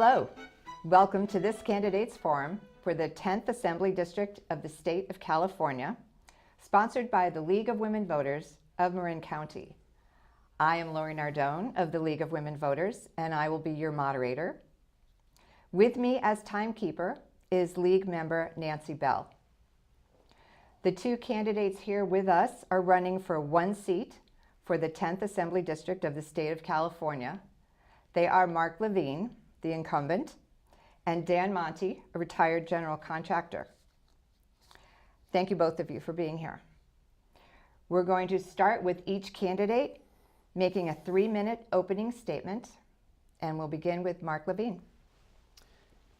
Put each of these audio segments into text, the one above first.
Hello, welcome to this Candidates Forum for the 10th Assembly District of the State of California, sponsored by the League of Women Voters of Marin County. I am Lori Nardone of the League of Women Voters, and I will be your moderator. With me as timekeeper is League member Nancy Bell. The two candidates here with us are running for one seat for the 10th Assembly District of the State of California. They are Marc Levine, the incumbent, and Dan Monte, a retired general contractor. Thank you both of you for being here. We're going to start with each candidate making a 3-minute opening statement, and we'll begin with Marc Levine.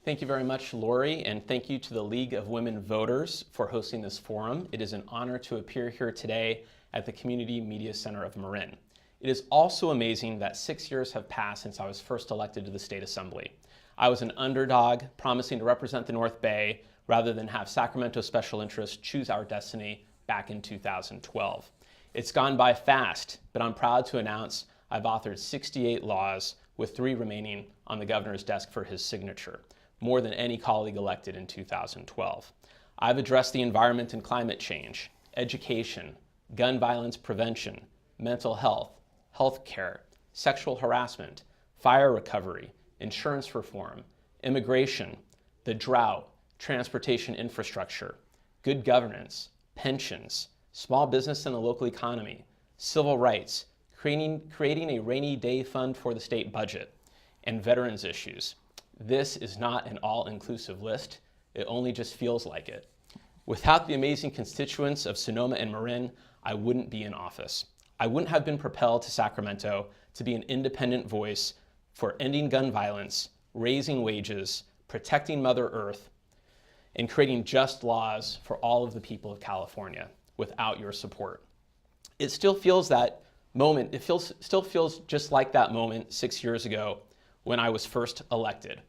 Thank you very much, Lori, and thank you to the League of Women Voters for hosting this forum. It is an honor to appear here today at the Community Media Center of Marin. It is also amazing that 6 years have passed since I was first elected to the State Assembly. I was an underdog, promising to represent the North Bay rather than have Sacramento special interests choose our destiny back in 2012. It's gone by fast, but I'm proud to announce I've authored 68 laws with 3 remaining on the governor's desk for his signature, more than any colleague elected in 2012. I've addressed the environment and climate change, education, gun violence prevention, mental health, health care, sexual harassment, fire recovery, insurance reform, immigration, the drought, transportation infrastructure, good governance, pensions, small business and the local economy, civil rights, creating a rainy day fund for the state budget, and veterans issues. This is not an all-inclusive list. It only just feels like it. Without the amazing constituents of Sonoma and Marin, I wouldn't be in office. I wouldn't have been propelled to Sacramento to be an independent voice for ending gun violence, raising wages, protecting Mother Earth, and creating just laws for all of the people of California without your support. It still feels that moment, still feels just like that moment 6 years ago when I was first elected.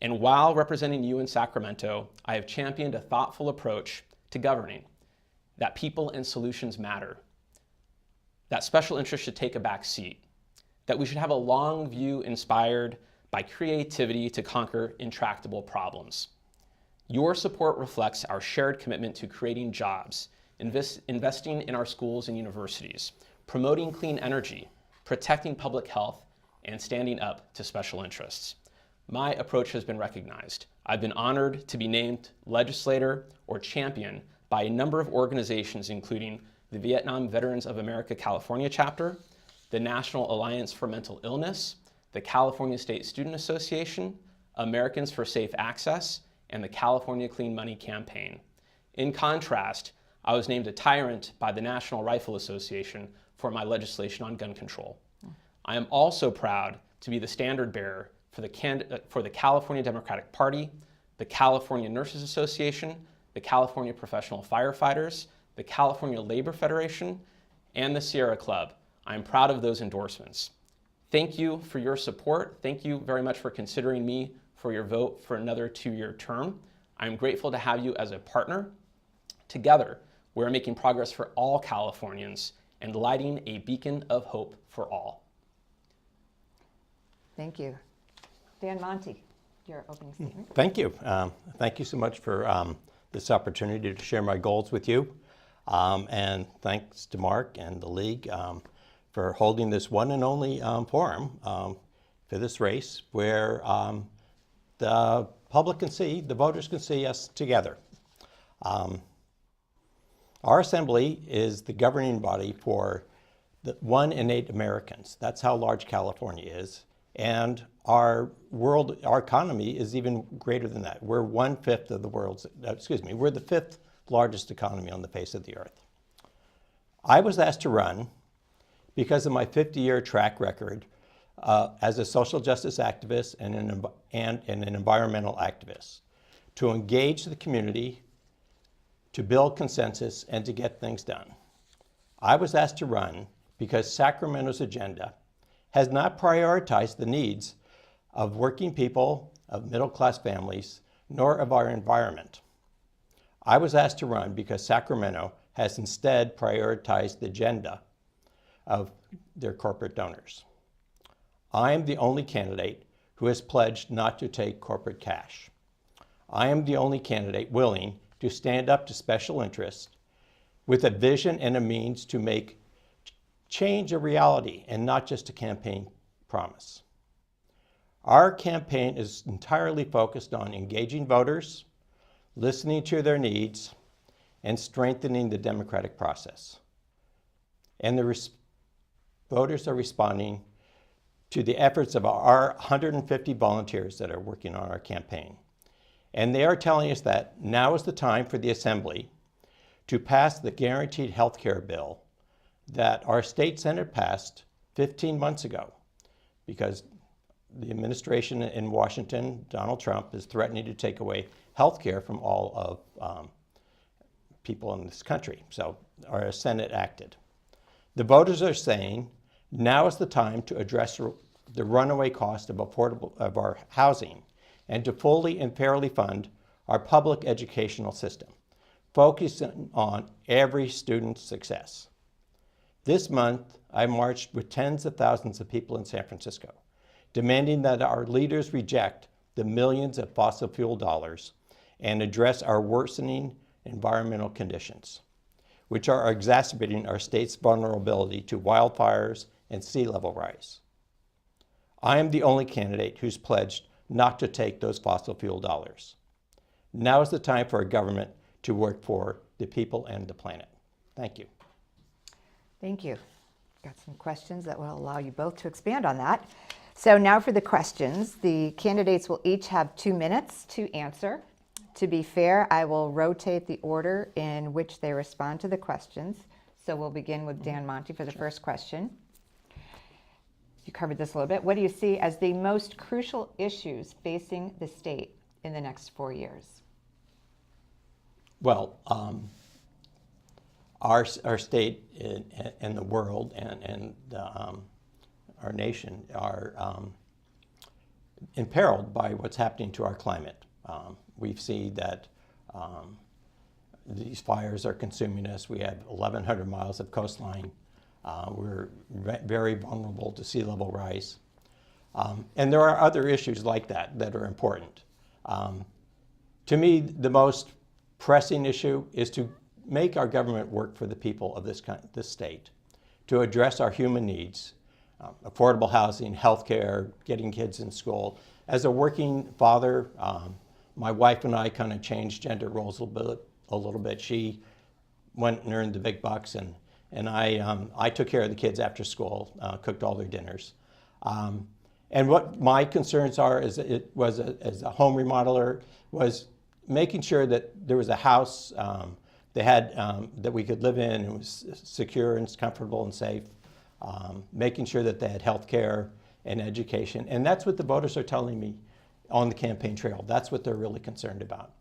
And while representing you in Sacramento, I have championed a thoughtful approach to governing, that people and solutions matter, that special interests should take a back seat, that we should have a long view inspired by creativity to conquer intractable problems. Your support reflects our shared commitment to creating jobs, investing in our schools and universities, promoting clean energy, protecting public health, and standing up to special interests. My approach has been recognized. I've been honored to be named legislator or champion by a number of organizations, including the Vietnam Veterans of America California chapter, the National Alliance for Mental Illness, the California State Student Association, Americans for Safe Access, and the California Clean Money Campaign. In contrast, I was named a tyrant by the National Rifle Association for my legislation on gun control. I am also proud to be the standard bearer for the California Democratic Party, the California Nurses Association, the California Professional Firefighters, the California Labor Federation, and the Sierra Club. I am proud of those endorsements. Thank you for your support. Thank you very much for considering me for your vote for another 2-year term. I am grateful to have you as a partner. Together, we're making progress for all Californians and lighting a beacon of hope for all. Thank you. Dan Monte, your opening statement. Thank you. Thank you so much for this opportunity to share my goals with you. And thanks to Marc and the League for holding this one and only forum for this race where the public can see, the voters can see us together. Our assembly is the governing body for 1 in 8 Americans. That's how large California is. And our economy is even greater than that. We're 1/5 of the world's, we're the 5th largest economy on the face of the earth. I was asked to run because of my 50-year track record as a social justice activist and an environmental activist, to engage the community, to build consensus, and to get things done. I was asked to run because Sacramento's agenda has not prioritized the needs of working people, of middle-class families, nor of our environment. I was asked to run because Sacramento has instead prioritized the agenda of their corporate donors. I am the only candidate who has pledged not to take corporate cash. I am the only candidate willing to stand up to special interests with a vision and a means to make change a reality and not just a campaign promise. Our campaign is entirely focused on engaging voters, listening to their needs, and strengthening the democratic process. And the voters are responding to the efforts of our 150 volunteers that are working on our campaign. And they are telling us that now is the time for the Assembly to pass the guaranteed health care bill that our state Senate passed 15 months ago, because the administration in Washington, Donald Trump, is threatening to take away health care from all of people in this country. So our Senate acted. The voters are saying now is the time to address the runaway cost of our housing and to fully and fairly fund our public educational system, focusing on every student's success. This month, I marched with tens of thousands of people in San Francisco, demanding that our leaders reject the millions of fossil fuel dollars and address our worsening environmental conditions, which are exacerbating our state's vulnerability to wildfires and sea level rise. I am the only candidate who's pledged not to take those fossil fuel dollars. Now is the time for a government to work for the people and the planet. Thank you. Thank you. Got some questions that will allow you both to expand on that. So now for the questions. The candidates will each have 2 minutes to answer. To be fair, I will rotate the order in which they respond to the questions. So we'll begin with Dan Monte for the first question. You covered this a little bit. What do you see as the most crucial issues facing the state in the next 4 years? Well, our state and the world and our nation are imperiled by what's happening to our climate. We've seen that these fires are consuming us. We have 1,100 miles of coastline. We're very vulnerable to sea level rise. And there are other issues like that that are important. To me, the most pressing issue is to make our government work for the people of this state, to address our human needs, affordable housing, healthcare, getting kids in school. As a working father, my wife and I kind of changed gender roles a little bit. She went and earned the big bucks, and I took care of the kids after school, cooked all their dinners. And what my concerns are as a home remodeler was making sure that there was a house they had that we could live in and was secure and comfortable and safe, making sure that they had health care and education. And that's what the voters are telling me on the campaign trail. That's what they're really concerned about.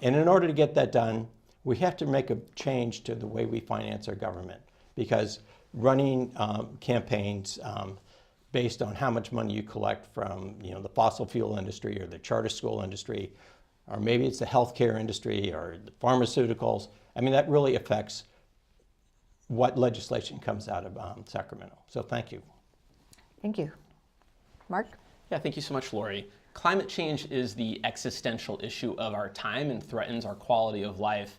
And in order to get that done, we have to make a change to the way we finance our government, because running campaigns based on how much money you collect from the fossil fuel industry or the charter school industry, or maybe it's the healthcare industry or the pharmaceuticals, I mean, that really affects what legislation comes out of Sacramento. So thank you. Thank you. Marc? Yeah, thank you so much, Lori. Climate change is the existential issue of our time and threatens our quality of life.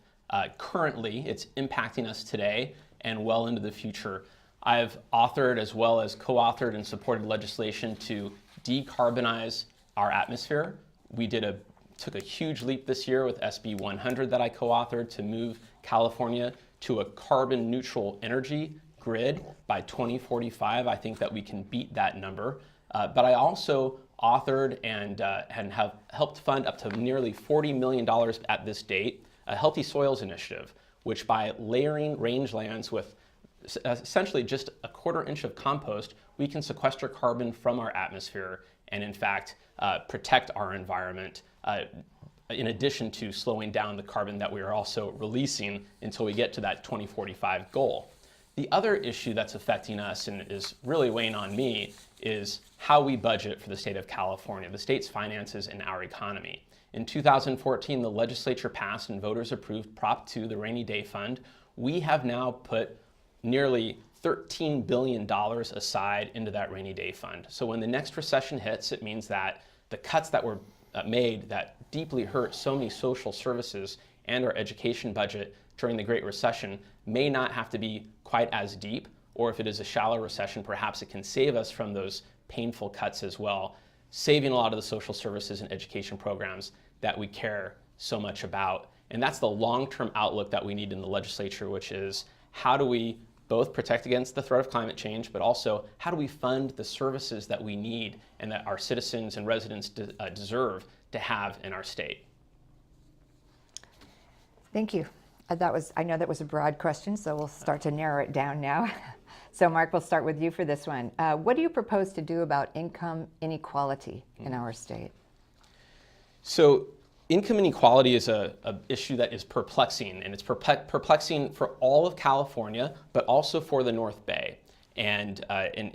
Currently, it's impacting us today and well into the future. I've authored as well as co-authored and supported legislation to decarbonize our atmosphere. We took a huge leap this year with SB 100 that I co-authored to move California to a carbon neutral energy grid by 2045. I think that we can beat that number. But I also authored and have helped fund up to nearly $40 million at this date, a Healthy Soils Initiative, which by layering rangelands with essentially just a 1/4 inch of compost, we can sequester carbon from our atmosphere and in fact protect our environment in addition to slowing down the carbon that we are also releasing until we get to that 2045 goal. The other issue that's affecting us and is really weighing on me is how we budget for the state of California, the state's finances and our economy. In 2014, the legislature passed and voters approved Prop 2, the Rainy Day Fund. We have now put nearly $13 billion aside into that rainy day fund. So when the next recession hits, it means that the cuts that were made that deeply hurt so many social services and our education budget during the Great Recession may not have to be quite as deep, or if it is a shallow recession, perhaps it can save us from those painful cuts as well, saving a lot of the social services and education programs that we care so much about. And that's the long-term outlook that we need in the legislature, which is how do we both protect against the threat of climate change, but also how do we fund the services that we need and that our citizens and residents deserve to have in our state. Thank you. I know that was a broad question, so we'll start to narrow it down now. So Marc, we'll start with you for this one. What do you propose to do about income inequality in our state? So income inequality is an issue that is perplexing, and it's perplexing for all of California, but also for the North Bay. And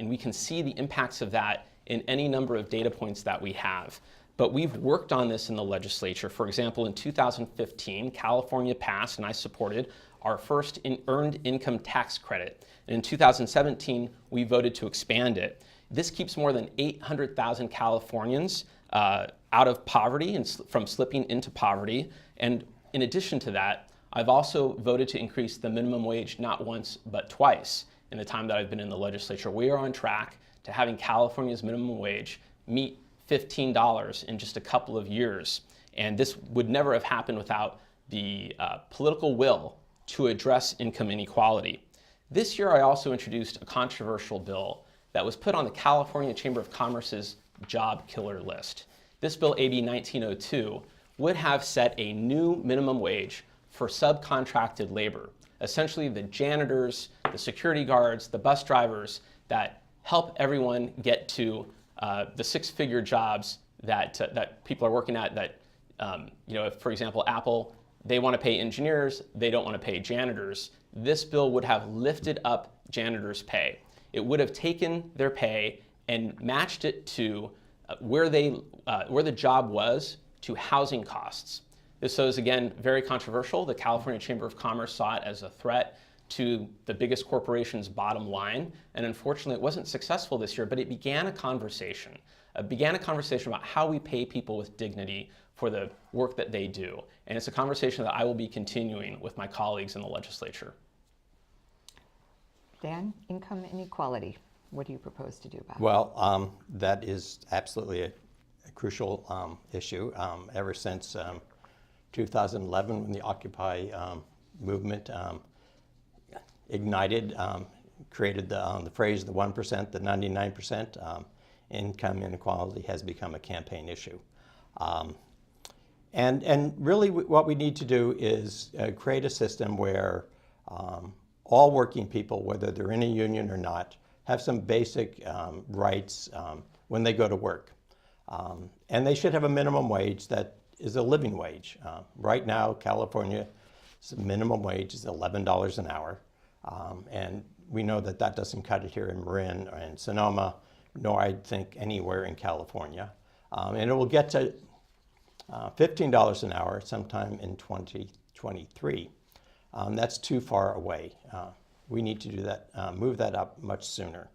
we can see the impacts of that in any number of data points that we have. But we've worked on this in the legislature. For example, in 2015, California passed, and I supported, our first earned income tax credit. And in 2017, we voted to expand it. This keeps more than 800,000 Californians out of poverty and from slipping into poverty. And in addition to that, I've also voted to increase the minimum wage not once, but twice in the time that I've been in the legislature. We are on track to having California's minimum wage meet $15 in just a couple of years. And this would never have happened without the political will to address income inequality. This year, I also introduced a controversial bill that was put on the California Chamber of Commerce's job killer list. This bill, AB 1902, would have set a new minimum wage for subcontracted labor, essentially the janitors, the security guards, the bus drivers that help everyone get to the six-figure jobs that people are working at. That if, for example, Apple, they want to pay engineers, they don't want to pay janitors. This bill would have lifted up janitors' pay. It would have taken their pay and matched it to where the job was to housing costs. This is, again, very controversial. The California Chamber of Commerce saw it as a threat to the biggest corporation's bottom line. And unfortunately, it wasn't successful this year, but it began a conversation. About how we pay people with dignity for the work that they do. And it's a conversation that I will be continuing with my colleagues in the legislature. Dan, income inequality. What do you propose to do about it? Well, that is absolutely a crucial issue. Ever since 2011, when the Occupy movement ignited, created the phrase, the 1%, the 99%, income inequality has become a campaign issue. And really what we need to do is create a system where all working people, whether they're in a union or not, have some basic rights when they go to work. And they should have a minimum wage that is a living wage. Right now, California's minimum wage is $11 an hour. And we know that that doesn't cut it here in Marin or in Sonoma, nor I think anywhere in California. And it will get to $15 an hour sometime in 2023. That's too far away. We need to do that, move that up much sooner.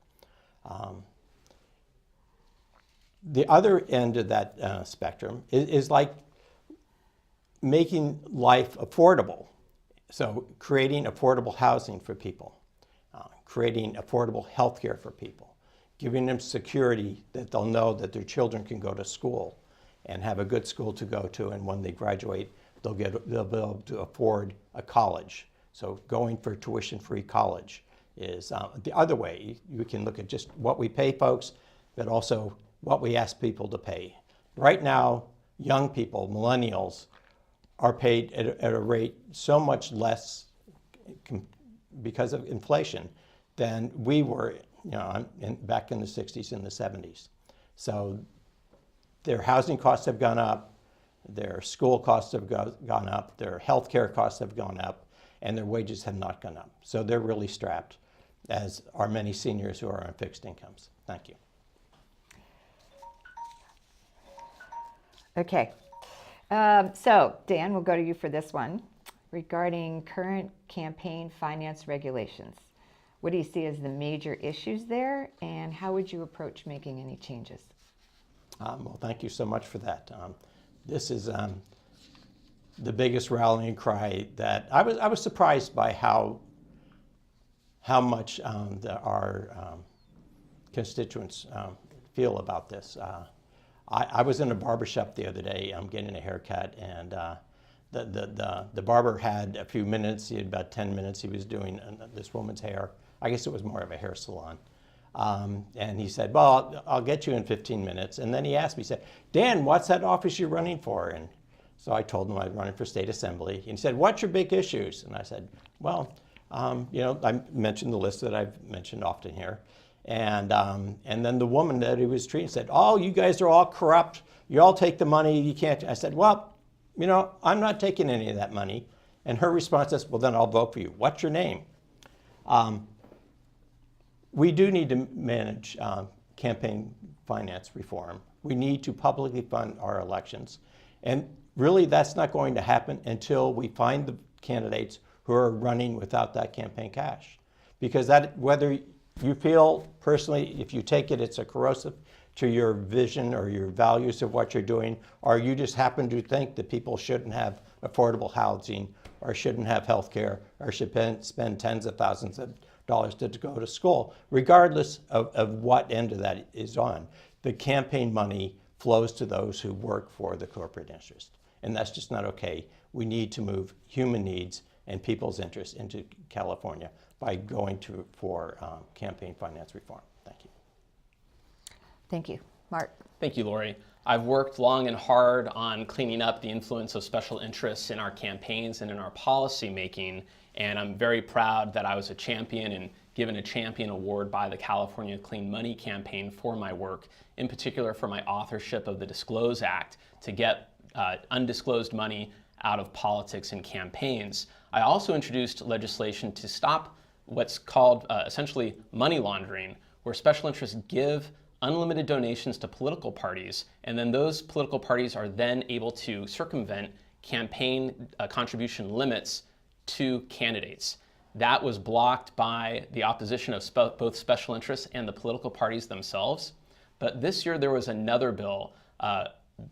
The other end of that spectrum is like making life affordable. So creating affordable housing for people, creating affordable health care for people, giving them security that they'll know that their children can go to school and have a good school to go to, and when they graduate, they'll be able to afford a college. So going for tuition-free college is the other way. You can look at just what we pay folks, but also what we ask people to pay. Right now, young people, millennials, are paid at a rate so much less because of inflation than we were, back in the 60s and the 70s. So their housing costs have gone up, their school costs have gone up, their health care costs have gone up, and their wages have not gone up. So they're really strapped, as are many seniors who are on fixed incomes. Thank you. Okay. So, Dan, we'll go to you for this one. Regarding current campaign finance regulations, What do you see as the major issues there, and how would you approach making any changes? Well, thank you so much for that. This is the biggest rallying cry that I was surprised by how much our constituents feel about this. I was in a barbershop the other day. I'm getting a haircut, and the barber had a few minutes. He had about 10 minutes. He was doing this woman's hair. I guess it was more of a hair salon. And he said, well, I'll get you in 15 minutes. And then he asked me, he said, Dan, what's that office you're running for? And so I told him I'm running for state assembly. And he said, what's your big issues? And I said, well, I mentioned the list that I've mentioned often here. And then the woman that he was treating said, oh, you guys are all corrupt. You all take the money. You can't. I said, well, I'm not taking any of that money. And her response is, well, then I'll vote for you. What's your name? We do need to manage campaign finance reform. We need to publicly fund our elections. And really, that's not going to happen until we find the candidates who are running without that campaign cash. Because that, whether you feel personally, if you take it, it's a corrosive to your vision or your values of what you're doing, or you just happen to think that people shouldn't have affordable housing or shouldn't have health care or should spend tens of thousands of dollars to go to school, regardless of what end of that is on. The campaign money flows to those who work for the corporate interest. And that's just not okay. We need to move human needs and people's interests into California by going for campaign finance reform. Thank you. Thank you. Marc? Thank you, Lori. I've worked long and hard on cleaning up the influence of special interests in our campaigns and in our policy making, and I'm very proud that I was a champion and given a champion award by the California Clean Money Campaign for my work, in particular for my authorship of the Disclose Act to get undisclosed money out of politics and campaigns. I also introduced legislation to stop what's called essentially money laundering, where special interests give unlimited donations to political parties, and then those political parties are then able to circumvent campaign contribution limits to candidates. That was blocked by the opposition of both special interests and the political parties themselves. But this year there was another bill,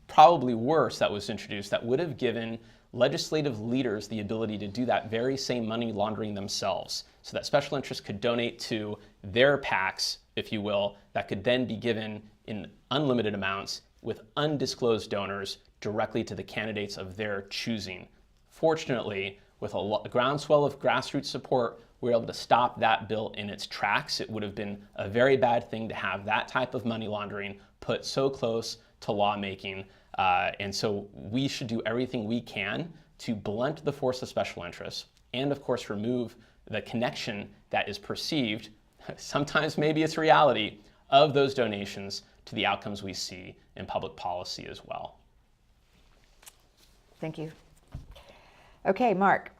probably worse, that was introduced that would have given legislative leaders the ability to do that very same money laundering themselves, so that special interests could donate to their PACs, if you will, that could then be given in unlimited amounts with undisclosed donors directly to the candidates of their choosing. Fortunately, with a groundswell of grassroots support, we were able to stop that bill in its tracks. It would have been a very bad thing to have that type of money laundering put so close to lawmaking. And so we should do everything we can to blunt the force of special interests and, of course, remove the connection that is perceived, sometimes maybe it's reality, of those donations to the outcomes we see in public policy as well. Thank you. Okay, Marc,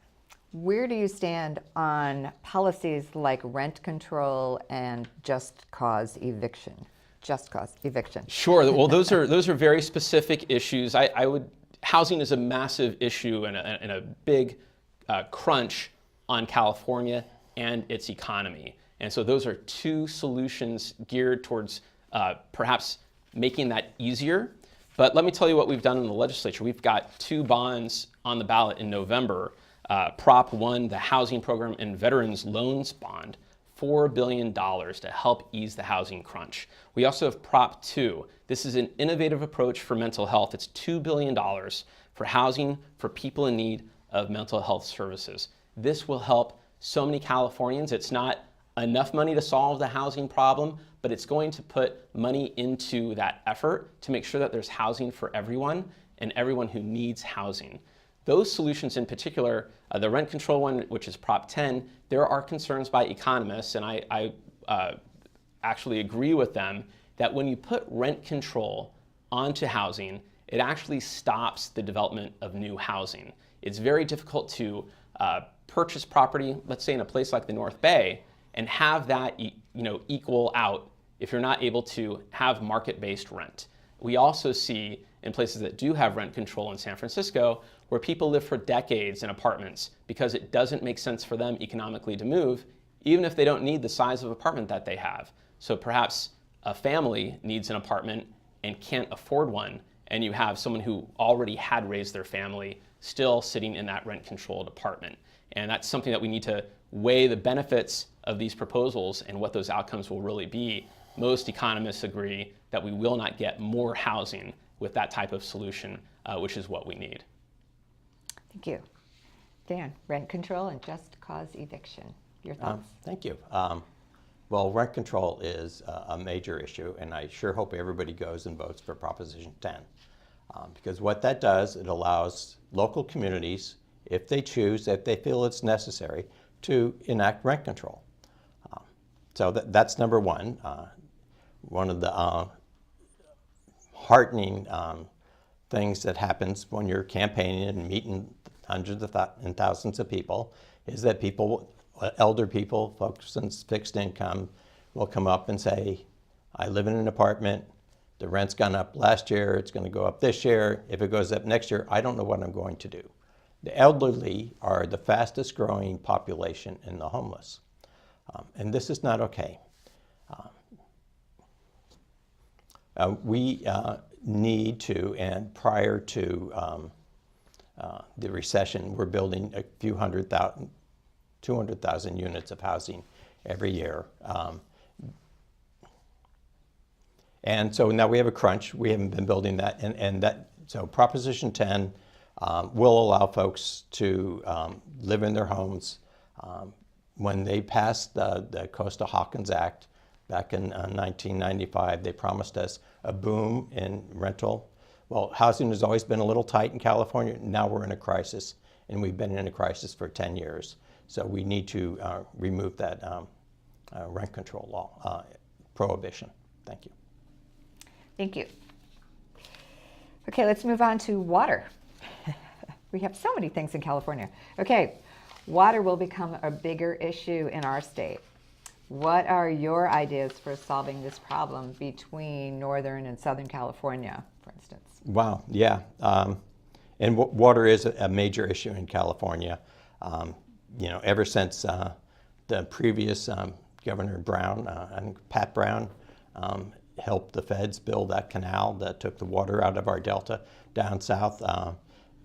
where do you stand on policies like rent control and just cause eviction? Just cause eviction. Sure. Well, those are very specific issues. Housing is a massive issue and a big crunch on California and its economy. And so those are two solutions geared towards perhaps making that easier. But let me tell you what we've done in the legislature. We've got two bonds on the ballot in November. Prop 1, the Housing Program and Veterans Loans Bond, $4 billion to help ease the housing crunch. We also have Prop 2. This is an innovative approach for mental health. It's $2 billion for housing for people in need of mental health services. This will help so many Californians. It's not enough money to solve the housing problem, but it's going to put money into that effort to make sure that there's housing for everyone and everyone who needs housing. Those solutions in particular, the rent control one, which is Prop 10, there are concerns by economists, and I actually agree with them, that when you put rent control onto housing, it actually stops the development of new housing. It's very difficult to purchase property, let's say in a place like the North Bay, and have that equal out if you're not able to have market-based rent. We also see in places that do have rent control in San Francisco where people live for decades in apartments because it doesn't make sense for them economically to move, even if they don't need the size of apartment that they have. So perhaps a family needs an apartment and can't afford one, and you have someone who already had raised their family still sitting in that rent-controlled apartment. And that's something that we need to weigh the benefits of these proposals and what those outcomes will really be. Most economists agree that we will not get more housing with that type of solution, which is what we need. Thank you. Dan, rent control and just cause eviction. Your thoughts? Thank you. Well, rent control is a major issue, and I sure hope everybody goes and votes for Proposition 10. Because what that does, it allows local communities, if they choose, if they feel it's necessary, to enact rent control. So that's number one. One of the heartening things that happens when you're campaigning and meeting hundreds of and thousands of people is that people, elder people, folks on fixed income, will come up and say, I live in an apartment, the rent's gone up last year, it's going to go up this year. If it goes up next year, I don't know what I'm going to do. The elderly are the fastest growing population in the homeless. And this is not okay. We need to, and prior to the recession, we're building a few 200,000 units of housing every year. And so now we have a crunch. We haven't been building that. So Proposition 10 will allow folks to live in their homes. When they passed the Costa-Hawkins Act back in 1995, they promised us a boom in rental. Well, housing has always been a little tight in California. Now we're in a crisis, and we've been in a crisis for 10 years. So we need to remove that rent control law, prohibition. Thank you. Thank you. Okay, let's move on to water. We have so many things in California. Okay, water will become a bigger issue in our state. What are your ideas for solving this problem between Northern and Southern California, for instance? Wow, yeah. And water is a major issue in California. Ever since the previous Governor Brown, and Pat Brown, helped the feds build that canal that took the water out of our delta down south.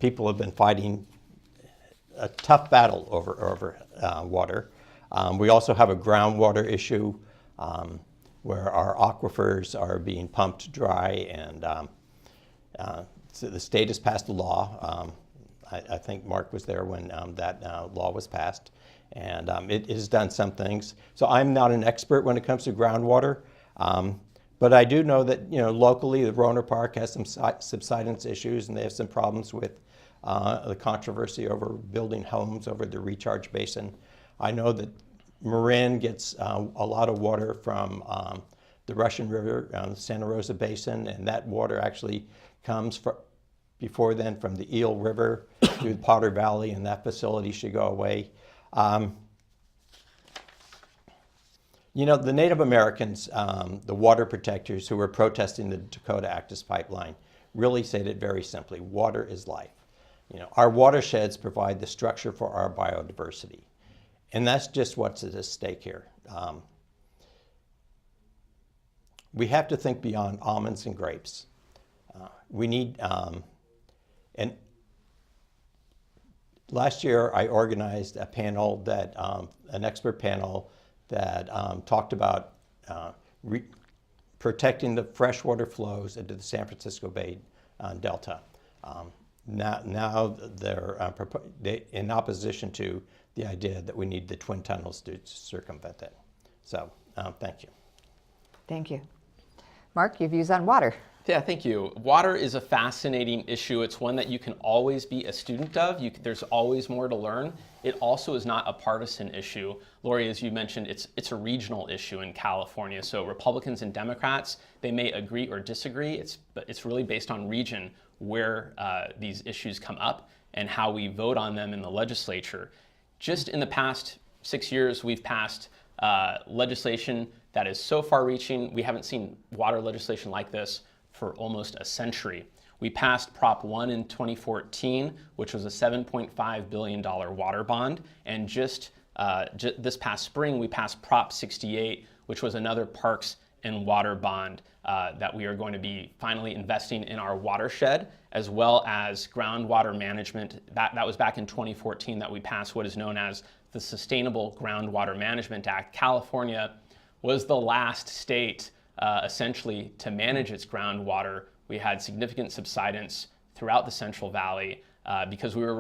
People have been fighting a tough battle over water. We also have a groundwater issue where our aquifers are being pumped dry, and so the state has passed a law. I think Marc was there when that law was passed, and it has done some things. So I'm not an expert when it comes to groundwater, but I do know that locally the Rohnert Park has some subsidence issues, and they have some problems with the controversy over building homes over the recharge basin. I know that Marin gets a lot of water from the Russian River, the Santa Rosa Basin, and that water actually comes before then from the Eel River through the Potter Valley, and that facility should go away. The Native Americans, the water protectors who were protesting the Dakota Access Pipeline, really said it very simply: water is life. Our watersheds provide the structure for our biodiversity. And that's just what's at stake here. We have to think beyond almonds and grapes. We need, and last year I organized a panel an expert panel that talked about protecting the freshwater flows into the San Francisco Bay Delta. Now they're in opposition to the idea that we need the twin tunnels to circumvent it. So, thank you. Thank you. Marc, your views on water? Yeah, thank you. Water is a fascinating issue. It's one that you can always be a student of. There's always more to learn. It also is not a partisan issue. Lori, as you mentioned, it's a regional issue in California. So Republicans and Democrats, they may agree or disagree, but it's really based on region where these issues come up and how we vote on them in the legislature. Just in the past 6 years, we've passed legislation that is so far-reaching. We haven't seen water legislation like this for almost a century. We passed Prop 1 in 2014, which was a $7.5 billion water bond, and just this past spring, we passed Prop 68, which was another parks and water bond that we are going to be finally investing in our watershed, as well as groundwater management. That was back in 2014 that we passed what is known as the Sustainable Groundwater Management Act. California was the last state essentially to manage its groundwater. We had significant subsidence throughout the Central Valley because we were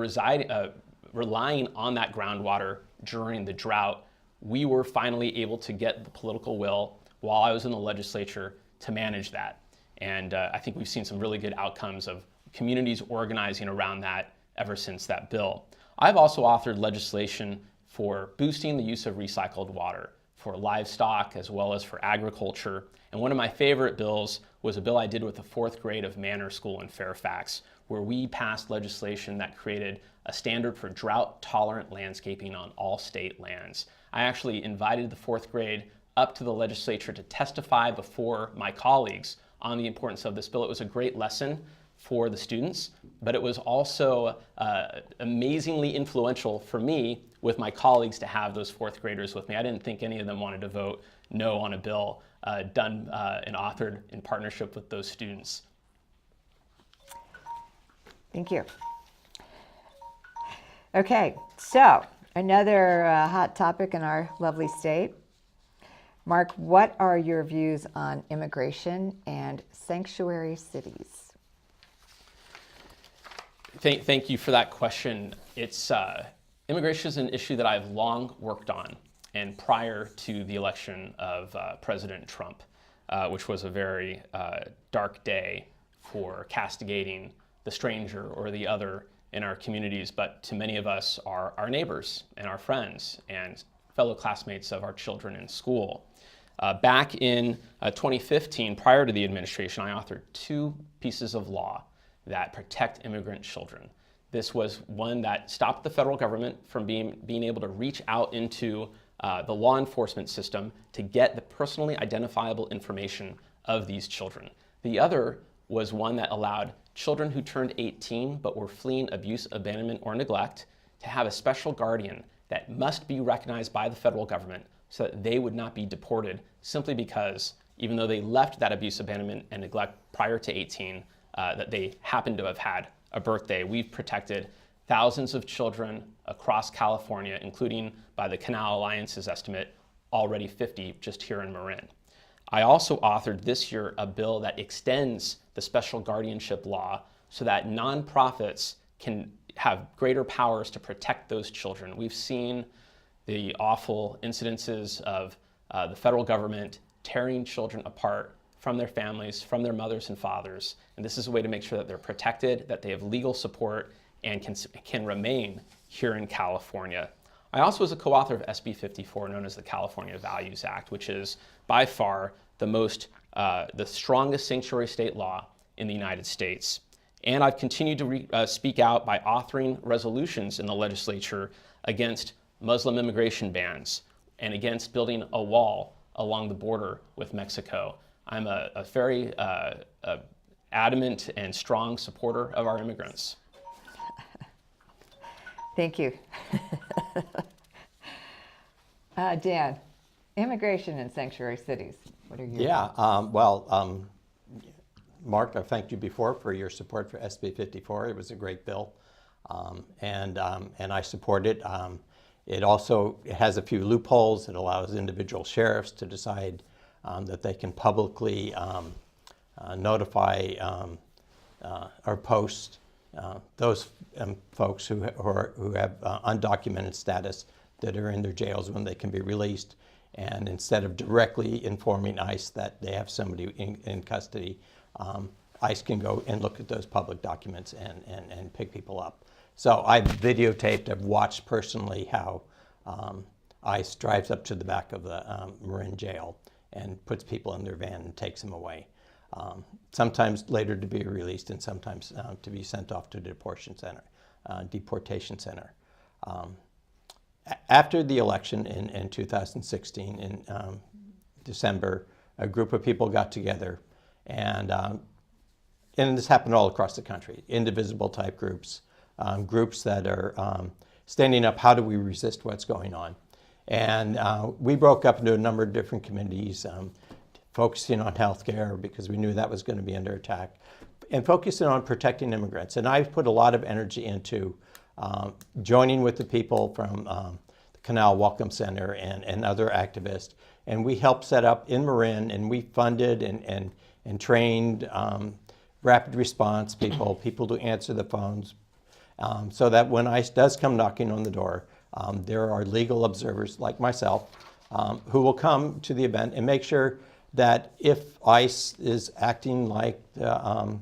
relying on that groundwater during the drought. We were finally able to get the political will while I was in the legislature to manage that. And I think we've seen some really good outcomes of communities organizing around that ever since that bill. I've also authored legislation for boosting the use of recycled water for livestock as well as for agriculture. And one of my favorite bills was a bill I did with the 4th grade of Manor School in Fairfax, where we passed legislation that created a standard for drought-tolerant landscaping on all state lands. I actually invited the 4th grade up to the legislature to testify before my colleagues on the importance of this bill. It was a great lesson for the students, but it was also amazingly influential for me with my colleagues to have those 4th graders with me. I didn't think any of them wanted to vote no on a bill done and authored in partnership with those students. Thank you. Okay, so another hot topic in our lovely state. Marc, what are your views on immigration and sanctuary cities? Thank you for that question. Immigration is an issue that I've long worked on, and prior to the election of President Trump, which was a very dark day for castigating the stranger or the other in our communities, but to many of us are our neighbors and our friends and fellow classmates of our children in school. Back in 2015, prior to the administration, I authored 2 pieces of law that protect immigrant children. This was one that stopped the federal government from being able to reach out into the law enforcement system to get the personally identifiable information of these children. The other was one that allowed children who turned 18 but were fleeing abuse, abandonment, or neglect to have a special guardian that must be recognized by the federal government so that they would not be deported simply because, even though they left that abuse, abandonment, and neglect prior to 18, that they happened to have had a birthday. We've protected thousands of children across California, including, by the Canal Alliance's estimate, already 50 just here in Marin. I also authored this year a bill that extends the special guardianship law so that nonprofits can have greater powers to protect those children. We've seen the awful incidences of the federal government tearing children apart from their families, from their mothers and fathers. And this is a way to make sure that they're protected, that they have legal support, and can remain here in California. I also was a co-author of SB 54, known as the California Values Act, which is by far the strongest sanctuary state law in the United States. And I've continued to speak out by authoring resolutions in the legislature against Muslim immigration bans and against building a wall along the border with Mexico. I'm a very adamant and strong supporter of our immigrants. Thank you. Dan, immigration and sanctuary cities, what are your Yeah, Marc, I thanked you before for your support for SB 54. It was a great bill, and I support it. It also has a few loopholes. It allows individual sheriffs to decide that they can publicly notify or post those folks who have undocumented status that are in their jails when they can be released. And instead of directly informing ICE that they have somebody in custody, ICE can go and look at those public documents and pick people up. So I've videotaped, I've watched personally how ICE drives up to the back of the Marin jail and puts people in their van and takes them away. Sometimes later to be released and sometimes to be sent off to the deportation center. After the election in 2016, in December, a group of people got together and this happened all across the country, indivisible type groups, groups that are standing up, how do we resist what's going on? And we broke up into a number of different committees, focusing on healthcare because we knew that was going to be under attack, and focusing on protecting immigrants. And I put a lot of energy into joining with the people from the Canal Welcome Center and other activists. And we helped set up in Marin, and we funded and trained rapid response people to answer the phones, so that when ICE does come knocking on the door, there are legal observers like myself who will come to the event and make sure that if ICE is acting like the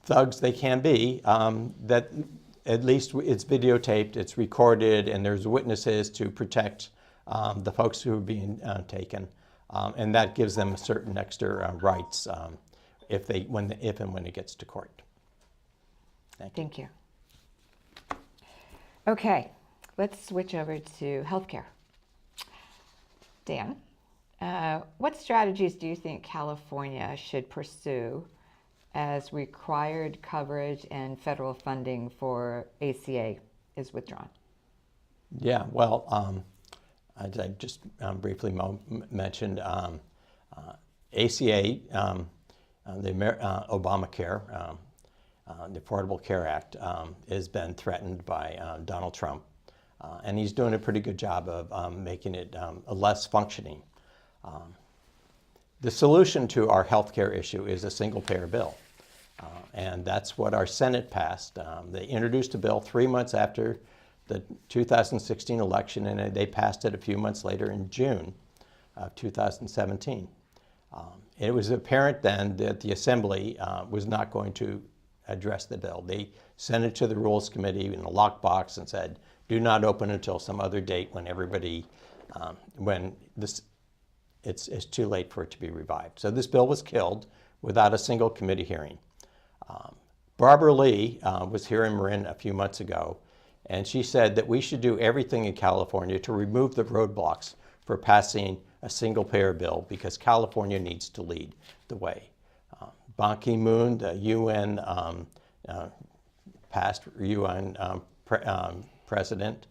thugs they can be, that at least it's videotaped, it's recorded, and there's witnesses to protect the folks who are being taken. And that gives them certain extra rights if and when it gets to court. Thank you. Okay, let's switch over to healthcare. Dan, what strategies do you think California should pursue as required coverage and federal funding for ACA is withdrawn? Yeah, well, as I just briefly mentioned, ACA, the Obamacare, the Affordable Care Act, has been threatened by Donald Trump. And he's doing a pretty good job of making it less functioning. The solution to our health care issue is a single-payer bill. And that's what our Senate passed. They introduced a bill 3 months after the 2016 election, and they passed it a few months later in June of 2017. It was apparent then that the Assembly was not going to address the bill. They sent it to the Rules Committee in a lockbox and said, do not open until some other date when everybody, it's too late for it to be revived. So this bill was killed without a single committee hearing. Barbara Lee was here in Marin a few months ago, and she said that we should do everything in California to remove the roadblocks for passing a single-payer bill because California needs to lead the way. Ban Ki-moon, the UN past UN president,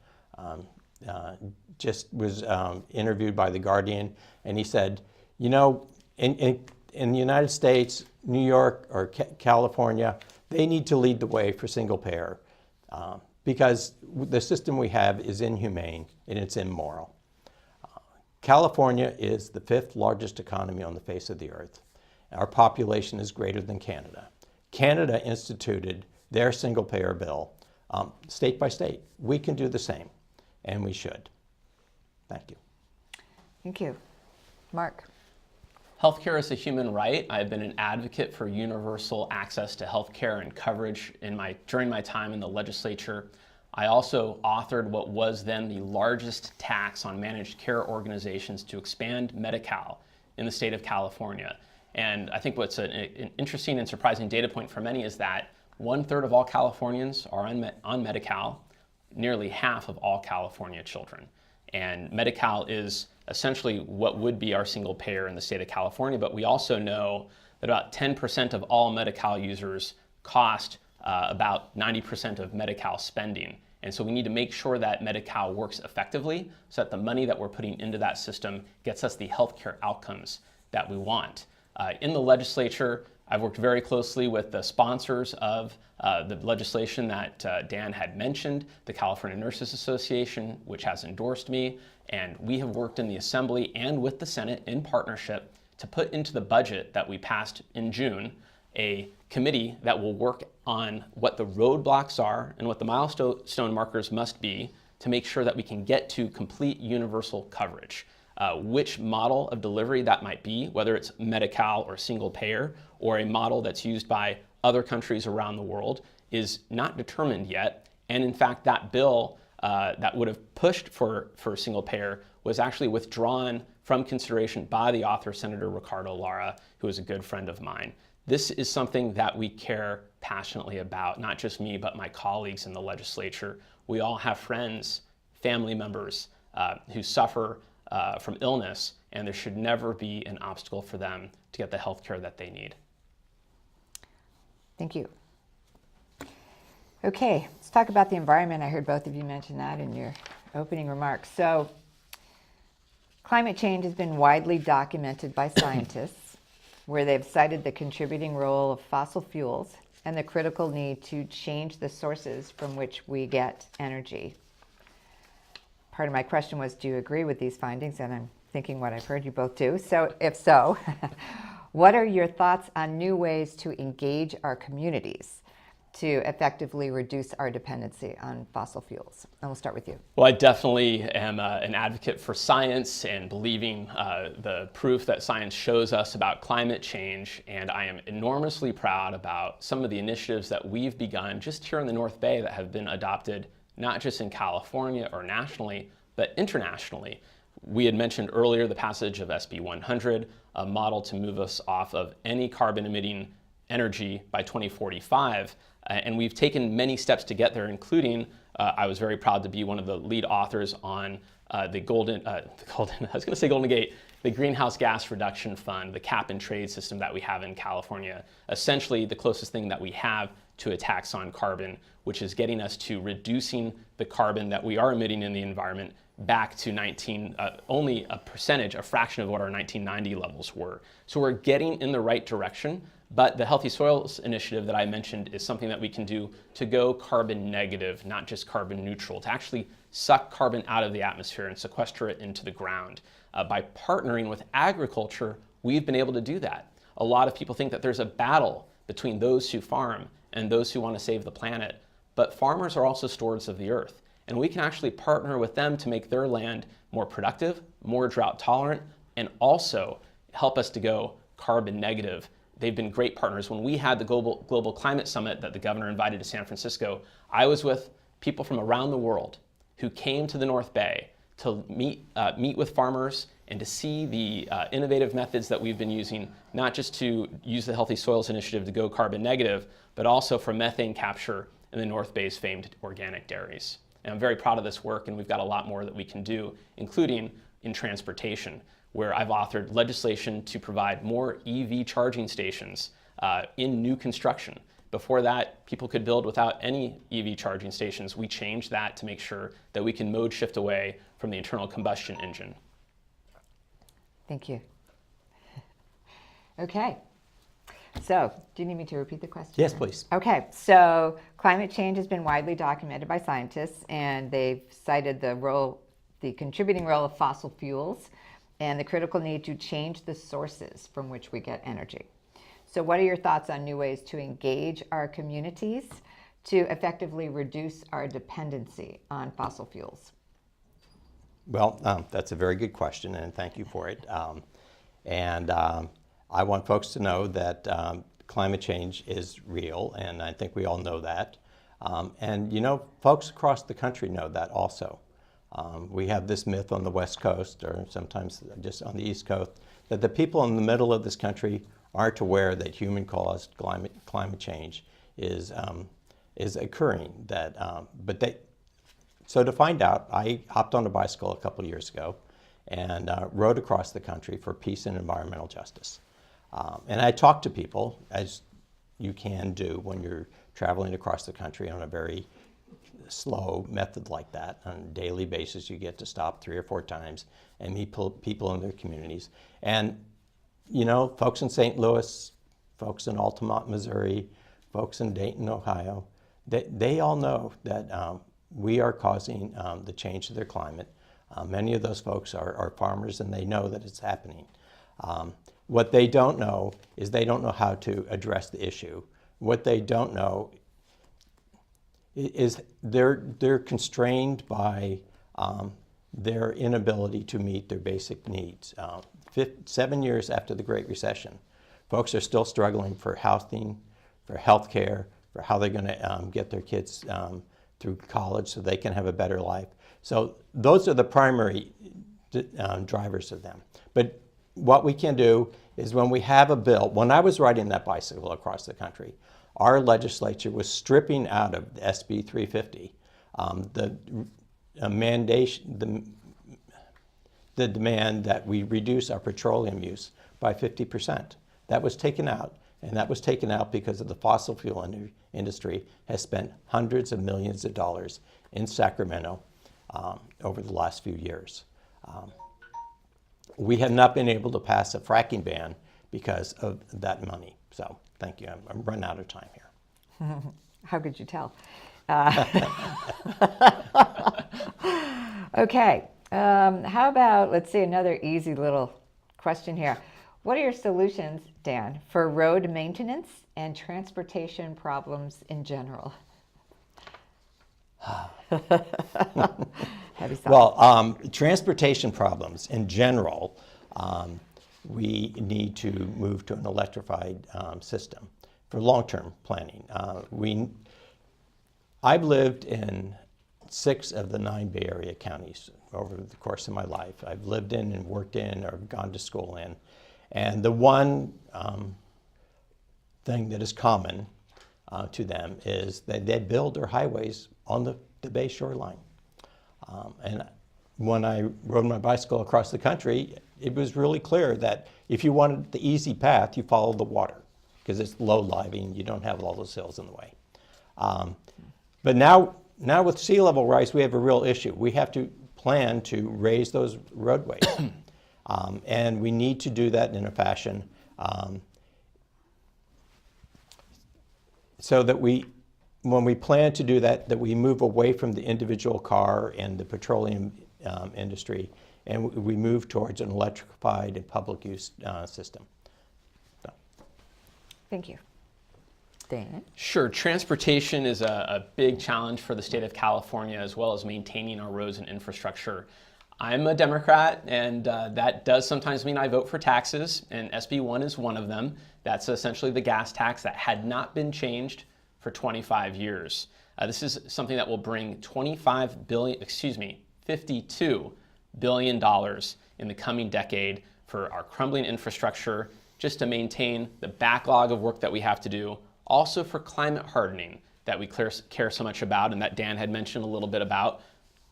just was interviewed by The Guardian, and he said, you know, in the United States, New York or California, they need to lead the way for single payer because the system we have is inhumane and it's immoral. California is the 5th largest economy on the face of the earth. Our population is greater than Canada. Canada instituted their single payer bill state by state. We can do the same, and we should. Thank you. Thank you. Marc. Healthcare is a human right. I've been an advocate for universal access to healthcare and coverage during my time in the legislature. I also authored what was then the largest tax on managed care organizations to expand Medi-Cal in the state of California. And I think what's an interesting and surprising data point for many is that 1/3 of all Californians are on Medi-Cal, nearly half of all California children. And Medi-Cal is essentially what would be our single payer in the state of California, but we also know that about 10% of all Medi-Cal users cost about 90% of Medi-Cal spending. And so we need to make sure that Medi-Cal works effectively so that the money that we're putting into that system gets us the healthcare outcomes that we want. In the legislature, I've worked very closely with the sponsors of the legislation that Dan had mentioned, the California Nurses Association, which has endorsed me, and we have worked in the Assembly and with the Senate in partnership to put into the budget that we passed in June a committee that will work on what the roadblocks are and what the milestone markers must be to make sure that we can get to complete universal coverage. Which model of delivery that might be, whether it's Medi-Cal or single payer, or a model that's used by other countries around the world, is not determined yet. And in fact, that bill that would have pushed for single payer was actually withdrawn from consideration by the author, Senator Ricardo Lara, who is a good friend of mine. This is something that we care passionately about, not just me, but my colleagues in the legislature. We all have friends, family members who suffer from illness, and there should never be an obstacle for them to get the health care that they need. Thank you. Okay, let's talk about the environment. I heard both of you mention that in your opening remarks. So, climate change has been widely documented by scientists, where they've cited the contributing role of fossil fuels and the critical need to change the sources from which we get energy. Part of my question was, do you agree with these findings? And I'm thinking what I've heard you both do. So, if so, what are your thoughts on new ways to engage our communities to effectively reduce our dependency on fossil fuels? And we'll start with you. Well, I definitely am an advocate for science and believing the proof that science shows us about climate change. And I am enormously proud about some of the initiatives that we've begun just here in the North Bay that have been adopted, not just in California or nationally, but internationally. We had mentioned earlier the passage of SB 100, a model to move us off of any carbon-emitting energy by 2045. And we've taken many steps to get there, including I was very proud to be one of the lead authors on the Greenhouse Gas Reduction Fund, the cap and trade system that we have in California. Essentially, the closest thing that we have to a tax on carbon, which is getting us to reducing the carbon that we are emitting in the environment back to only a fraction of what our 1990 levels were. So we're getting in the right direction. But the Healthy Soils Initiative that I mentioned is something that we can do to go carbon negative, not just carbon neutral, to actually suck carbon out of the atmosphere and sequester it into the ground. By partnering with agriculture, we've been able to do that. A lot of people think that there's a battle between those who farm and those who want to save the planet. But farmers are also stewards of the earth. And we can actually partner with them to make their land more productive, more drought tolerant, and also help us to go carbon negative. They've been great partners. When we had the Global Climate Summit that the governor invited to San Francisco, I was with people from around the world who came to the North Bay to meet with farmers and to see the innovative methods that we've been using, not just to use the Healthy Soils Initiative to go carbon negative, but also for methane capture in the North Bay's famed organic dairies. And I'm very proud of this work, and we've got a lot more that we can do, including in transportation, where I've authored legislation to provide more EV charging stations in new construction. Before that, people could build without any EV charging stations. We changed that to make sure that we can mode shift away from the internal combustion engine. Thank you. Okay. So, do you need me to repeat the question? Yes, please. Okay. So, climate change has been widely documented by scientists, and they've cited the contributing role of fossil fuels and the critical need to change the sources from which we get energy. So what are your thoughts on new ways to engage our communities to effectively reduce our dependency on fossil fuels? Well, that's a very good question, and thank you for it. I want folks to know that climate change is real, and I think we all know that. And you know, folks across the country know that also. We have this myth on the West Coast, or sometimes just on the East Coast, that the people in the middle of this country aren't aware that human-caused climate change is occurring. So to find out, I hopped on a bicycle a couple years ago and rode across the country for peace and environmental justice. And I talked to people, as you can do when you're traveling across the country on a very slow method like that. On a daily basis, you get to stop 3 or 4 times and meet people in their communities. And you know, folks in St. Louis, folks in Altamont, Missouri, folks in Dayton, Ohio, they all know that we are causing the change to their climate. Many of those folks are farmers, and they know that it's happening. What they don't know is they don't know how to address the issue. What they don't know is they're constrained by their inability to meet their basic needs. 7 years after the Great Recession, folks are still struggling for housing, for health care, for how they're going to get their kids through college so they can have a better life. So those are the primary drivers of them. But what we can do is when we have a bill, when I was riding that bicycle across the country, our legislature was stripping out of the SB 350 the demand that we reduce our petroleum use by 50%. That was taken out, And that was taken out because of the fossil fuel industry has spent hundreds of millions of dollars in Sacramento over the last few years. We have not been able to pass a fracking ban because of that money. So thank you. I'm running out of time here. How could you tell? Okay. How about, let's see, another easy little question here. What are your solutions, Dan, for road maintenance and transportation problems in general? Heavy thoughts. Well, transportation problems in general, we need to move to an electrified system for long-term planning. I've lived in 6 of the 9 Bay Area counties over the course of my life. I've lived in and worked in or gone to school in. And the one thing that is common to them is that they build their highways on the Bay shoreline. And when I rode my bicycle across the country, it was really clear that if you wanted the easy path, you follow the water because it's low-lying, you don't have all those hills in the way. But now with sea level rise, we have a real issue. We have to plan to raise those roadways. And we need to do that in a fashion so that when we plan to do that, that we move away from the individual car and the petroleum industry, and we move towards an electrified and public use system. So. Thank you. Dan? Sure. Transportation is a big challenge for the state of California, as well as maintaining our roads and infrastructure. I'm a Democrat, and that does sometimes mean I vote for taxes, and SB 1 is one of them. That's essentially the gas tax that had not been changed for 25 years. This is something that will bring $52 billion in the coming decade for our crumbling infrastructure, just to maintain the backlog of work that we have to do, also for climate hardening that we care so much about and that Dan had mentioned a little bit about,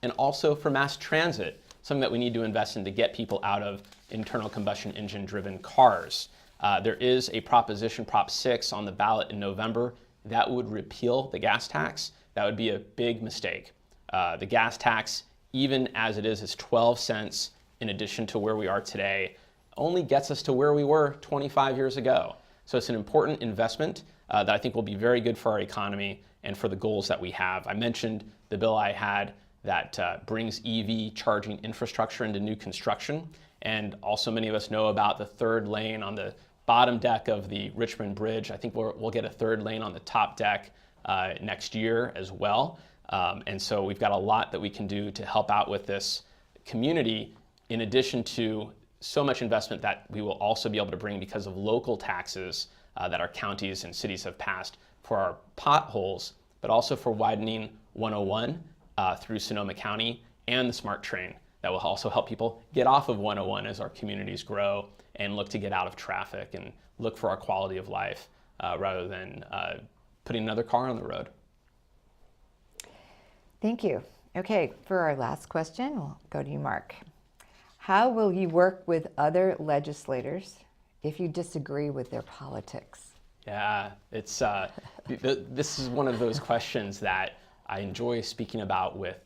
and also for mass transit, something that we need to invest in to get people out of internal combustion engine driven cars. There is a proposition, Prop 6, on the ballot in November that would repeal the gas tax. That would be a big mistake. The gas tax, even as it is 12 cents in addition to where we are today, only gets us to where we were 25 years ago. So it's an important investment that I think will be very good for our economy and for the goals that we have. I mentioned the bill I had that brings EV charging infrastructure into new construction. And also many of us know about the 3rd lane on the bottom deck of the Richmond Bridge. I think we'll get a 3rd lane on the top deck next year as well. And so we've got a lot that we can do to help out with this community, in addition to so much investment that we will also be able to bring because of local taxes that our counties and cities have passed for our potholes, but also for widening 101 through Sonoma County, and the SMART train that will also help people get off of 101 as our communities grow and look to get out of traffic and look for our quality of life rather than putting another car on the road. Thank you. Okay, for our last question, we'll go to you, Marc. How will you work with other legislators if you disagree with their politics? Yeah, it's this is one of those questions that I enjoy speaking about with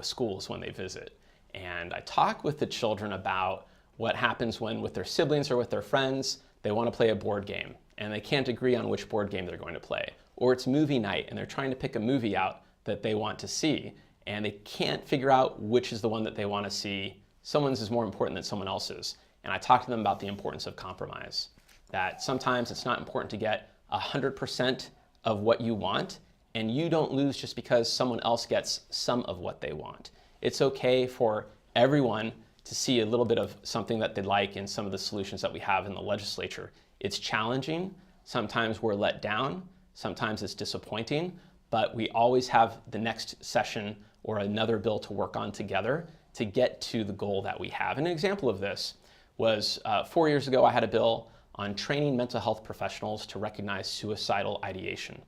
schools when they visit. And I talk with the children about what happens when, with their siblings or with their friends, they want to play a board game and they can't agree on which board game they're going to play. Or it's movie night and they're trying to pick a movie out that they want to see and they can't figure out which is the one that they want to see. Someone's is more important than someone else's. And I talk to them about the importance of compromise. That sometimes it's not important to get 100% of what you want, and you don't lose just because someone else gets some of what they want. It's okay for everyone to see a little bit of something that they like in some of the solutions that we have in the legislature. It's challenging. Sometimes we're let down. Sometimes it's disappointing, but we always have the next session or another bill to work on together to get to the goal that we have. And an example of this was 4 years ago, I had a bill on training mental health professionals to recognize suicidal ideation.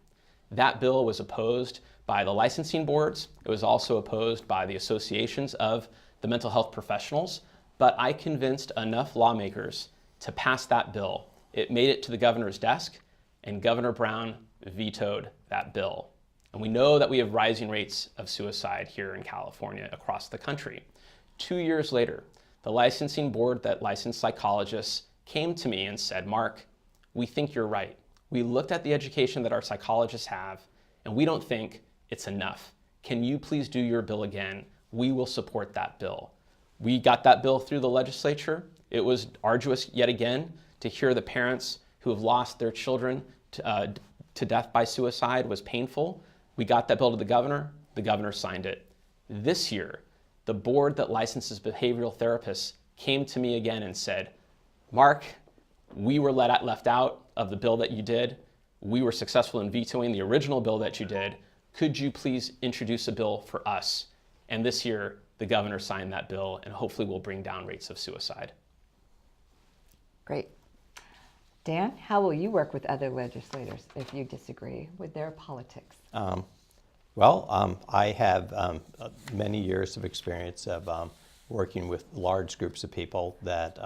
That bill was opposed by the licensing boards. It was also opposed by the associations of the mental health professionals, but I convinced enough lawmakers to pass that bill. It made it to the governor's desk, and Governor Brown vetoed that bill. And we know that we have rising rates of suicide here in California across the country. 2 years later, the licensing board that licensed psychologists came to me and said, Marc, we think you're right. We looked at the education that our psychologists have, and we don't think it's enough. Can you please do your bill again? We will support that bill. We got that bill through the legislature. It was arduous yet again to hear the parents who have lost their children to death by suicide was painful. We got that bill to the governor signed it. This year, the board that licenses behavioral therapists came to me again and said, Marc, we were left out of the bill that you did. We were successful in vetoing the original bill that you did. Could you please introduce a bill for us? And this year, the governor signed that bill, and hopefully will bring down rates of suicide. Great. Dan, how will you work with other legislators if you disagree with their politics? I have many years of experience of working with large groups of people that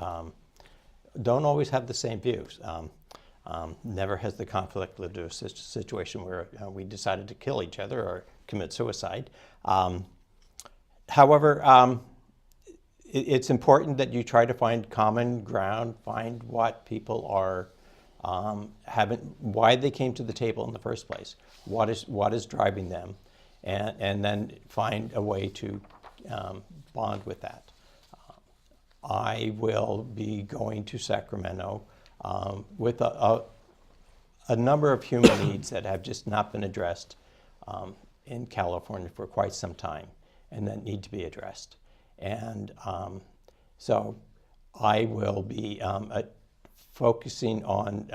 don't always have the same views. Never has the conflict led to a situation where we decided to kill each other or commit suicide. However, it's important that you try to find common ground, find what people are why they came to the table in the first place, what is driving them, and then find a way to bond with that. I will be going to Sacramento with a number of human needs that have just not been addressed in California for quite some time and that need to be addressed. And so I will be focusing on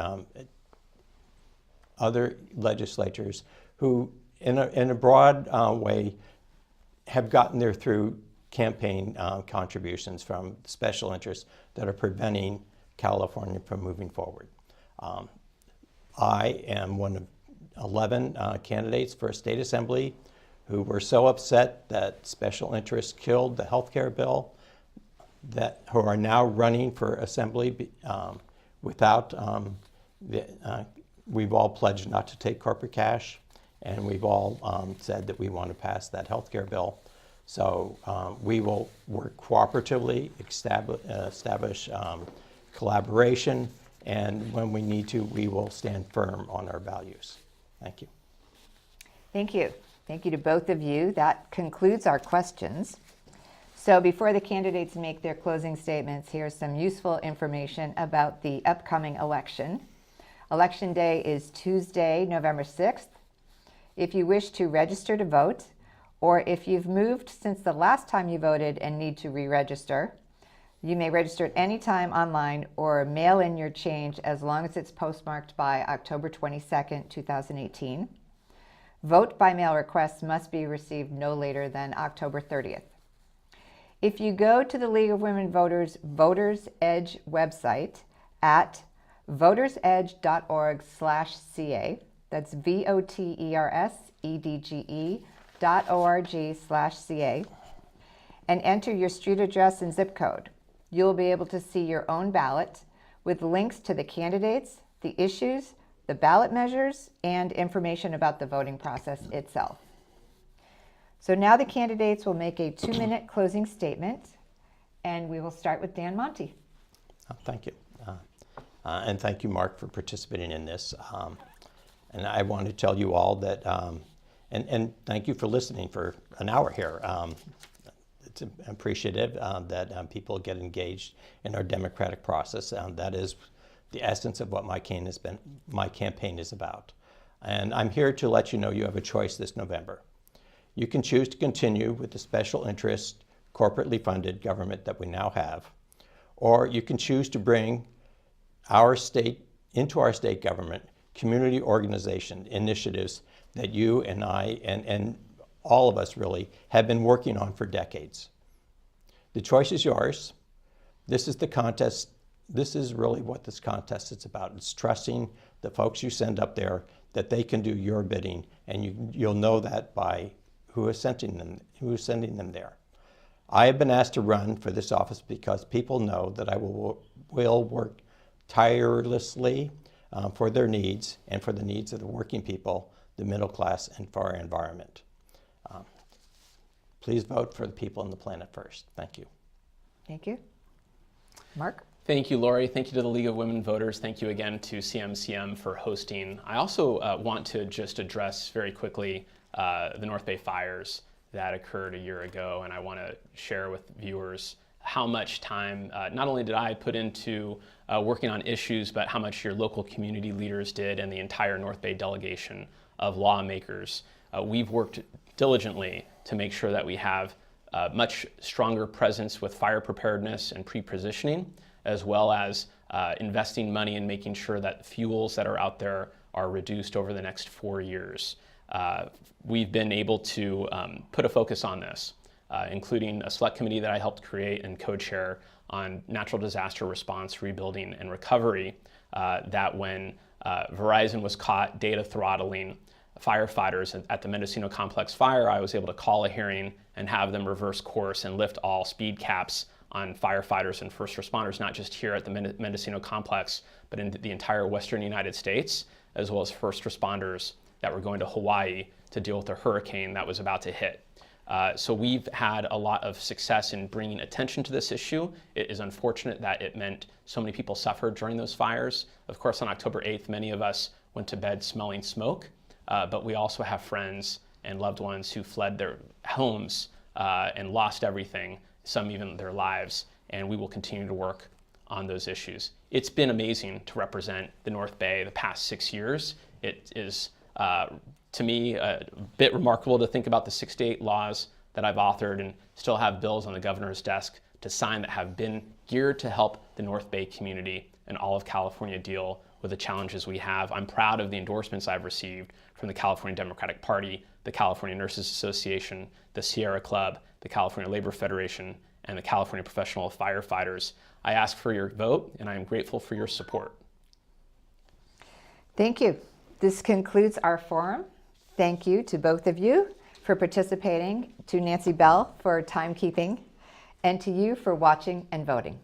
other legislators who, in a broad way, have gotten there through campaign contributions from special interests that are preventing California from moving forward. I am one of 11 candidates for a state assembly who were so upset that special interests killed the health care bill, who are now running for assembly without, we've all pledged not to take corporate cash, and we've all said that we want to pass that health care bill. So we will work cooperatively, establish collaboration, and when we need to, we will stand firm on our values. Thank you. Thank you. Thank you to both of you. That concludes our questions. So before the candidates make their closing statements, here's some useful information about the upcoming election. Election day is Tuesday, November 6th. If you wish to register to vote, or if you've moved since the last time you voted and need to re-register, you may register at any time online or mail in your change as long as it's postmarked by October 22nd, 2018. Vote by mail requests must be received no later than October 30th. If you go to the League of Women Voters Voters Edge website at votersedge.org/CA, that's votersedge.org/CA, and enter your street address and zip code, you'll be able to see your own ballot with links to the candidates, the issues, the ballot measures, and information about the voting process itself. So now the candidates will make a 2-minute closing statement, and we will start with Dan Monte. Thank you. And thank you, Marc, for participating in this. And I want to tell you all that, and thank you for listening for an hour here. It's appreciative that people get engaged in our democratic process. That is the essence of what my campaign is about. And I'm here to let you know you have a choice this November. You can choose to continue with the special interest, corporately funded government that we now have, or you can choose to bring into our state government community organization initiatives that you and I and all of us really have been working on for decades. The choice is yours. This is the contest. This is really what this contest is about. It's trusting the folks you send up there that they can do your bidding, and you'll know that by who is sending them there. I have been asked to run for this office because people know that I will work tirelessly for their needs and for the needs of the working people, the middle class, and for our environment. Please vote for the people and the planet first. Thank you. Thank you. Marc? Thank you, Lori. Thank you to the League of Women Voters. Thank you again to CMCM for hosting. I also want to just address very quickly the North Bay fires that occurred a year ago, and I want to share with viewers how much time not only did I put into working on issues, but how much your local community leaders did and the entire North Bay delegation of lawmakers. We've worked diligently to make sure that we have a much stronger presence with fire preparedness and pre-positioning, as well as investing money in making sure that fuels that are out there are reduced over the next 4 years. We've been able to put a focus on this, including a select committee that I helped create and co-chair on natural disaster response, rebuilding, and recovery, that when Verizon was caught data throttling firefighters at the Mendocino Complex fire, I was able to call a hearing and have them reverse course and lift all speed caps on firefighters and first responders, not just here at the Mendocino Complex, but in the entire Western United States, as well as first responders that were going to Hawaii to deal with a hurricane that was about to hit. So we've had a lot of success in bringing attention to this issue. It is unfortunate that it meant so many people suffered during those fires. Of course, on October 8th, many of us went to bed smelling smoke, but we also have friends and loved ones who fled their homes and lost everything, some even their lives, and we will continue to work on those issues. It's been amazing to represent the North Bay the past 6 years. It is, to me, a bit remarkable to think about the 68 laws that I've authored and still have bills on the governor's desk to sign that have been geared to help the North Bay community and all of California deal with the challenges we have. I'm proud of the endorsements I've received from the California Democratic Party, the California Nurses Association, the Sierra Club, the California Labor Federation, and the California Professional Firefighters. I ask for your vote, and I am grateful for your support. Thank you. This concludes our forum. Thank you to both of you for participating, to Nancy Bell for timekeeping, and to you for watching and voting.